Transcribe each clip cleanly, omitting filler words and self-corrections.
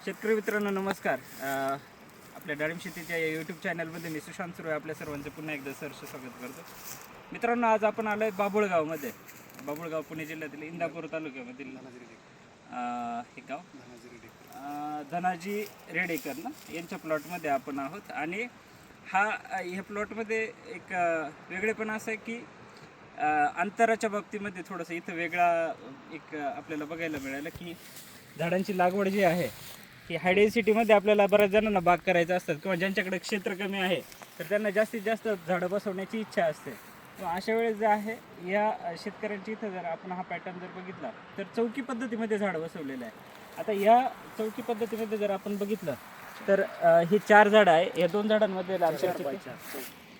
शेतकरी मित्रांनो नमस्कार. आपल्या डाळिंब शेतीच्या यूट्यूब चॅनलमध्ये मी सुशांत सुरू आपल्या सर्वांचं पुन्हा एकदा सहर्ष स्वागत करतो. मित्रांनो, आज आपण आलो आहे बाभुळगावमध्ये. बाभुळगाव पुणे जिल्ह्यातील इंदापूर तालुक्यामधील हे गाव धनाजी रेडेकर ना यांच्या प्लॉटमध्ये आपण आहोत. आणि ह्या प्लॉटमध्ये एक वेगळेपण असं आहे की अंतराच्या बाबतीमध्ये थोडंसं इथं वेगळा एक आपल्याला बघायला मिळालं की झाडांची लागवड जी आहे ही हाय डेन्सिटीमध्ये आपल्याला बऱ्याच जणांना बाग करायचं असतात किंवा ज्यांच्याकडे क्षेत्र कमी आहे तर त्यांना जास्तीत जास्त झाडं बसवण्याची इच्छा असते. अशा वेळेस जे आहे या शेतकऱ्यांची इथं जर आपण हा पॅटर्न जर बघितला तर चौकी पद्धतीमध्ये झाडं बसवलेलं आहे. आता या चौकी पद्धतीमध्ये जर आपण बघितलं तर ही 4 झाडं आहे. या 2 झाडांमध्ये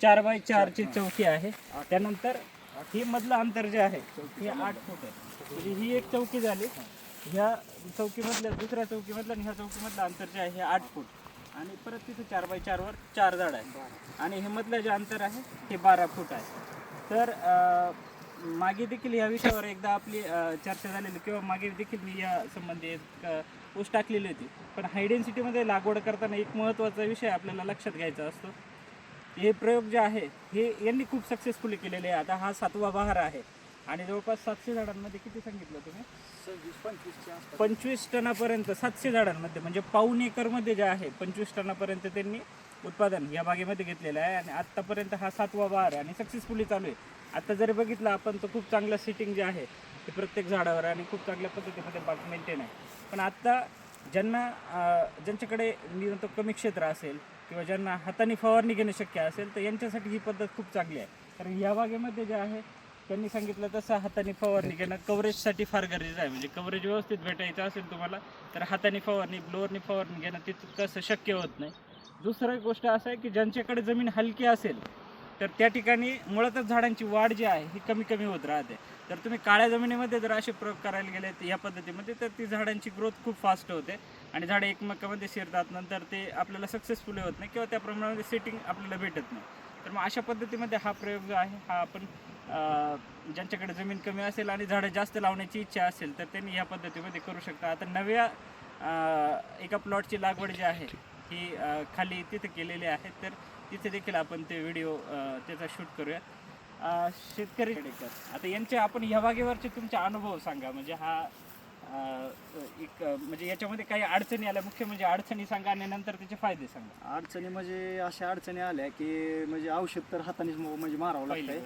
4 बाय 4ची चौकी आहे. त्यानंतर ही मधलं अंतर जे आहे हे 8 फूट आहे. म्हणजे ही एक चौकी झाली. ह्या चौकीमधल्या दुसऱ्या चौकीमधलं आणि ह्या चौकीमधलं अंतर जे आहे हे 8 फूट आणि परत तिथे 4 बाय 4 वर 4 झाड आहे आणि हे मधलं जे अंतर आहे हे 12 फूट आहे. तर मागे देखील या विषयावर एकदा आपली चर्चा झालेली किंवा मागे देखील मी या संबंधी एक पोस्ट टाकलेली होती. पण हाय डेन्सिटीमध्ये लागवड करताना एक महत्त्वाचा विषय आपल्याला लक्षात घ्यायचा असतो. हे प्रयोग जे आहे हे यांनी खूप सक्सेसफुली केलेले आहे. आता हा 7वा बहार आहे आणि जवळपास 700 झाडांमध्ये किती सांगितलं तुम्ही 25 टनापर्यंत 700 झाडांमध्ये म्हणजे पाऊण एकरमध्ये जे आहे 25 टनापर्यंत त्यांनी उत्पादन या बागेमध्ये घेतलेलं आहे. आणि आत्तापर्यंत हा 7वा बहार आहे आणि सक्सेसफुली चालू आहे. आता जर बघितलं आपण तर खूप चांगलं सिटिंग जे आहे ते प्रत्येक झाडावर आणि खूप चांगल्या पद्धतीमध्ये बाग मेंटेन आहे. पण आत्ता ज्यांच्याकडे मी म्हणतो कमी क्षेत्र असेल किंवा ज्यांना हाताने फवारणी घेणं शक्य असेल तर यांच्यासाठी ही पद्धत खूप चांगली आहे. कारण या बागेमध्ये जे आहे त्यांनी सांगितलं तसं हाताने फवारणी घेणं कव्हरेजसाठी फार गरजेचं आहे. म्हणजे कव्हरेज व्यवस्थित भेटायचं असेल तुम्हाला तर हाताने फवारणी ब्लोअरने फवारणी घेणं तिथं तसं शक्य होत नाही. दुसरी गोष्ट असं आहे की ज्यांच्याकडे जमीन हलकी असेल तर त्या ठिकाणी मुळातच झाडांची वाढ जी आहे ही कमी कमी होत राहते. तर तुम्ही काळ्या जमिनीमध्ये जर असे प्रयोग करायला गेले या पद्धतीमध्ये तर ती झाडांची ग्रोथ खूप फास्ट होते आणि झाडं एकमेकांमध्ये शिरतात. नंतर ते आपल्याला सक्सेसफुली होत नाही किंवा त्या प्रमाणामध्ये सेटिंग आपल्याला भेटत नाही. तर मग अशा पद्धतीमध्ये हा प्रयोग जो आहे हा आपण ज्यांच्याकडे जमीन कमी असेल आणि झाडं जास्त लावण्याची इच्छा असेल तर त्यांनी ह्या पद्धतीमध्ये करू शकता. आता नव्या एका प्लॉटची लागवड जी आहे ही खाली तिथे केलेली आहे. तर तिथे देखील आपण ते व्हिडिओ त्याचा शूट करूया. शेतकरी आता यांचे आपण ह्या बागेवरचे तुमचे अनुभव सांगा. म्हणजे हा एक म्हणजे याच्यामध्ये काही अडचणी आल्या मुख्य म्हणजे अडचणी सांगा आणि नंतर त्याचे फायदे सांगा. अडचणी म्हणजे अशा अडचणी आल्या की म्हणजे औषध तर हातानेच म्हणजे मारावं लागतंय.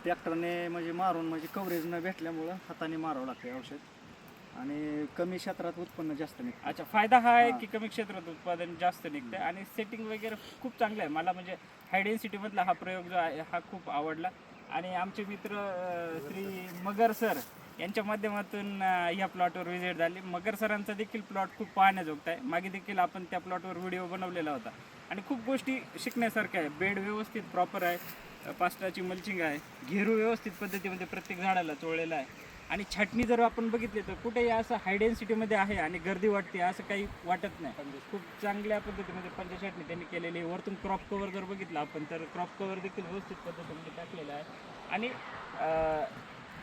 ट्रॅक्टरने म्हणजे मारून म्हणजे कव्हरेज न भेटल्यामुळं हाताने मारावं लागतंय औषध आणि कमी क्षेत्रात उत्पन्न जास्त निघतं. अच्छा, फायदा हा आहे की कमी क्षेत्रात उत्पादन जास्त निघतं आणि सेटिंग वगैरे खूप चांगलं आहे. मला म्हणजे हाय डेन्सिटीमधला हा प्रयोग जो आहे हा खूप आवडला. आणि आमचे मित्र श्री मगर सर यांच्या माध्यमातून ह्या प्लॉटवर व्हिजिट झाली. मगर सरांचा देखील प्लॉट खूप पाहण्याजोगता आहे. मागे देखील आपण त्या प्लॉटवर व्हिडिओ बनवलेला होता आणि खूप गोष्टी शिकण्यासारख्या आहे. बेड व्यवस्थित प्रॉपर आहे, पास्टाची मल्चिंग आहे, घेरू व्यवस्थित पद्धतीमध्ये प्रत्येक झाडाला चोळलेला आहे आणि छाटणी जर आपण बघितली तर कुठेही असं हाय डेन्सिटीमध्ये आहे आणि गर्दी वाटते असं काही वाटत नाही. खूप चांगल्या पद्धतीमध्ये पंचछाटणी त्यांनी केलेली आहे. वरतून क्रॉप कव्हर जर बघितलं आपण तर क्रॉप कव्हर देखील व्यवस्थित पद्धतीमध्ये टाकलेलं आहे. आणि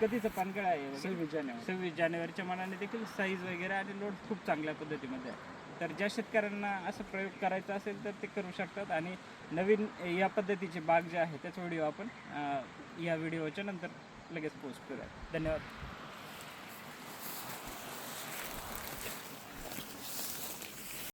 कधीचं पानगळ आहे 26 जानेवारीच्या मनाने देखील साईज वगैरे आणि लोड खूप चांगल्या पद्धतीमध्ये आहे. तर ज्या शेतकऱ्यांना असं प्रयोग करायचा असेल तर ते करू शकतात. आणि नवीन या पद्धतीचे बाग जे आहे त्याचा व्हिडिओ आपण या व्हिडिओच्या नंतर लगेच पोस्ट करूया. धन्यवाद.